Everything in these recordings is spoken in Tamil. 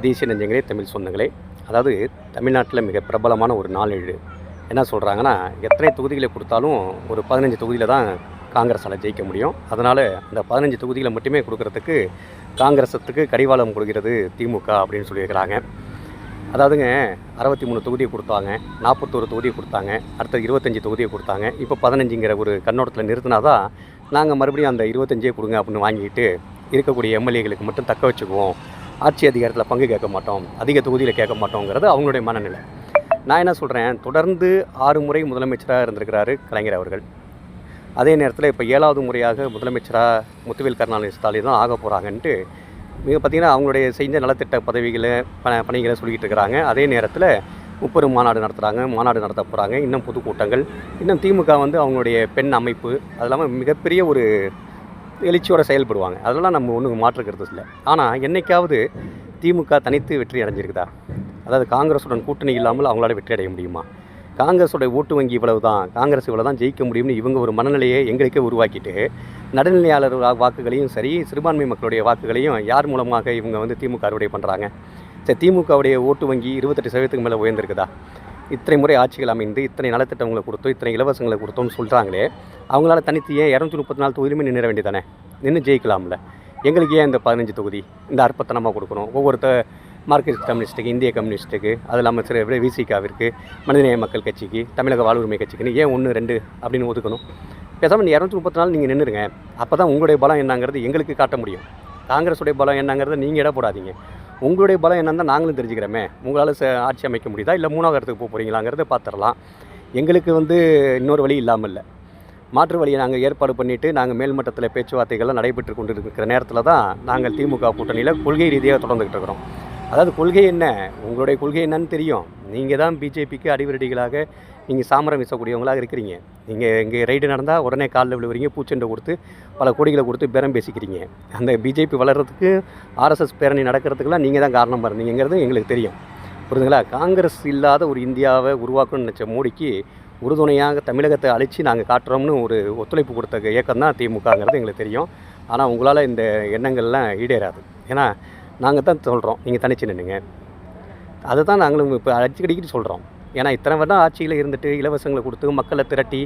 தேசிய நெஞ்சங்களே, தமிழ் சொந்தங்களே, அதாவது தமிழ்நாட்டில் மிக பிரபலமான ஒரு நாளேடு என்ன சொல்கிறாங்கன்னா, எத்தனை தொகுதிகளை கொடுத்தாலும் ஒரு 15 தொகுதியில் தான் காங்கிரஸால் ஜெயிக்க முடியும். அதனால் அந்த 15 தொகுதிகளை மட்டுமே கொடுக்கறதுக்கு காங்கிரஸத்துக்கு கடிவாளம் கொடுக்கிறது திமுக அப்படின்னு சொல்லியிருக்கிறாங்க. அதாவதுங்க 63 தொகுதியை கொடுத்தாங்க, 41 தொகுதியை கொடுத்தாங்க, அடுத்த 25 தொகுதியை கொடுத்தாங்க. இப்போ 15ங்கிற ஒரு கண்ணோட்டத்தில் நிறுத்தினா தான் நாங்கள் மறுபடியும் அந்த 25 கொடுங்க அப்படின்னு வாங்கிட்டு இருக்கக்கூடிய எம்எல்ஏகளுக்கு மட்டும் தக்க வச்சுக்குவோம், ஆட்சி அதிகாரத்தில் பங்கு கேட்க மாட்டோம், அதிக தொகுதியில் கேட்க மாட்டோங்கிறது அவங்களுடைய மனநிலை. நான் என்ன சொல்கிறேன், தொடர்ந்து 6 முறை முதலமைச்சராக இருந்திருக்கிறாரு கலைஞர் அவர்கள். அதே நேரத்தில் இப்போ 7வது முறையாக முதலமைச்சராக முத்துவேல் கருணாநிதி ஸ்டாலின் தான் ஆக போகிறாங்கன்ட்டு பார்த்திங்கன்னா அவங்களுடைய செஞ்ச நலத்திட்ட பதவிகளை பணிகளை சொல்லிக்கிட்டு இருக்கிறாங்க. அதே நேரத்தில் முப்பெரும் மாநாடு நடத்துகிறாங்க, மாநாடு நடத்த போகிறாங்க, இன்னும் பொதுக்கூட்டங்கள், இன்னும் திமுக அவங்களுடைய பெண் அமைப்பு, அது இல்லாமல் மிகப்பெரிய ஒரு எழுச்சியோடு செயல்படுவாங்க. அதெல்லாம் நம்ம ஒன்றும் மாற்றுக்கிறது இல்லை. ஆனால் என்றைக்காவது திமுக தனித்து வெற்றி அடைஞ்சிருக்குதா? அதாவது காங்கிரஸுடன் கூட்டணி இல்லாமல் அவங்களால வெற்றி அடைய முடியுமா? காங்கிரஸோடைய ஓட்டு வங்கி இவ்வளவு தான், காங்கிரஸ் இவ்வளோ தான் ஜெயிக்க முடியும்னு இவங்க ஒரு மனநிலையை எங்களுக்கே உருவாக்கிட்டு நடுநிலையாளர் வாக்குகளையும் சரி, சிறுபான்மை மக்களுடைய வாக்குகளையும் யார் மூலமாக இவங்க திமுக அறுவடை பண்ணுறாங்க? சரி, திமுகவுடைய ஓட்டு வங்கி 28% மேலே உயர்ந்திருக்குதா? இத்தனை முறை ஆட்சிகள் அமைந்து இத்தனை நலத்திட்டங்களை கொடுத்தோம், இத்தனை இலவசங்களை கொடுத்தோம்னு சொல்கிறாங்களே, அவங்களால தனித்து ஏன் 234 தொகுதியுமே நின்றுட வேண்டியதானே? நின்று ஜெயிக்கலாம்ல. எங்களுக்கு ஏன் இந்த 15 தொகுதி இந்த அற்பத்தனமாக கொடுக்கணும்? ஒவ்வொருத்தர் மார்க்சிஸ்ட் கம்யூனிஸ்ட்டுக்கு, இந்திய கம்யூனிஸ்ட்டுக்கு, அது இல்லாமல் சில விசிகாவிற்கு, மனிதநேய மக்கள் கட்சிக்கு, தமிழக வாழ்வுரிமை கட்சிக்குன்னு ஏன் 1, 2 அப்படின்னு ஒதுக்கணும்? பேசாமல் 234 நீங்கள் நின்றுடுங்க. அப்போ தான் உங்களுடைய பலம் என்னங்கிறது எங்களுக்கு காட்ட முடியும். காங்கிரஸுடைய பலம் என்னங்கிறத நீங்கள் இட போடாதீங்க. உங்களுடைய பலம் என்னன்னு தான் நாங்களும் தெரிஞ்சுக்கிறோமே. உங்களால் ஆட்சி அமைக்க முடியுதா, இல்லை 3வது இடத்துக்கு போக போகிறீங்களாங்கிறத பார்த்துடலாம். எங்களுக்கு இன்னொரு வழி இல்லாமல் இல்லை. மாற்று வழியை நாங்கள் ஏற்பாடு பண்ணிவிட்டு நாங்கள் மேல்மட்டத்தில் பேச்சுவார்த்தைகள்லாம் நடைபெற்று கொண்டு இருக்கிற நேரத்தில் தான் நாங்கள் திமுக கூட்டணியில் கொள்கை ரீதியாக தொடர்ந்துக்கிட்டு இருக்கிறோம். அதாவது கொள்கை என்ன, உங்களுடைய கொள்கை என்னன்னு தெரியும். நீங்கள் தான் பிஜேபிக்கு அடிவரடிகளாக நீங்கள் சாமரம் வீசக்கூடியவங்களாக இருக்கிறீங்க. நீங்கள் இங்கே ரைடு நடந்தால் உடனே காலில் விழுவுறீங்க, பூச்செண்டை கொடுத்து பல கோடிகளை கொடுத்து பேரம் பேசிக்கிறீங்க. அந்த பிஜேபி வளர்கிறதுக்கு ஆர்எஸ்எஸ் பேரணி நடக்கிறதுக்கெல்லாம் நீங்கள் தான் காரணமாக இருந்தீங்கிறது எங்களுக்கு தெரியும். புரியுதுங்களா? காங்கிரஸ் இல்லாத ஒரு இந்தியாவை உருவாக்கணும்னு நினச்ச மோடிக்கு உறுதுணையாக தமிழகத்தை அழித்து நாங்கள் காட்டுறோம்னு ஒரு ஒத்துழைப்பு கொடுத்த இயக்கம் தான் திமுகங்கிறது எங்களுக்கு தெரியும். ஆனால் உங்களால் இந்த எண்ணங்கள்லாம் ஈடேறாது. ஏன்னா நாங்கள் தான் சொல்கிறோம், நீங்கள் தனிச்சு நின்றுங்க. அதை தான் நாங்களும் இப்போ அடிக்கடிக்கிட்டு சொல்கிறோம். ஏன்னா இத்தனை வருடம் ஆட்சியில் இருந்துட்டு இலவசங்களை கொடுத்து மக்களை திரட்டி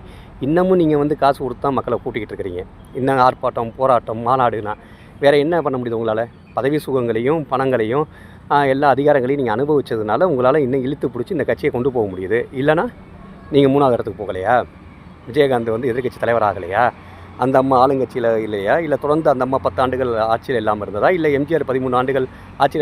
இன்னமும் நீங்கள் காசு கொடுத்து தான் மக்களை கூட்டிக்கிட்டு இருக்கிறீங்க. இன்னும் ஆர்ப்பாட்டம், போராட்டம், மாநாடுனா வேறு என்ன பண்ண முடியுது? உங்களால் பதவி சுகங்களையும் பணங்களையும் எல்லா அதிகாரங்களையும் நீங்கள் அனுபவித்ததுனால உங்களால் இன்னும் இழுத்து பிடிச்சி இந்த கட்சியை கொண்டு போக முடியுது. இல்லைனா நீங்கள் 3வது இடத்துக்கு போகலையா? விஜயகாந்த் எதிர்கட்சி தலைவர் ஆகலையா? அந்த அம்மா ஆளுங்கட்சியில் இல்லையா? இல்லை தொடர்ந்து அந்த அம்மா 10 ஆண்டுகள் ஆட்சியில் இல்லாமல் இருந்ததா? இல்லை எம்ஜிஆர் 13 ஆண்டுகள் ஆட்சியில்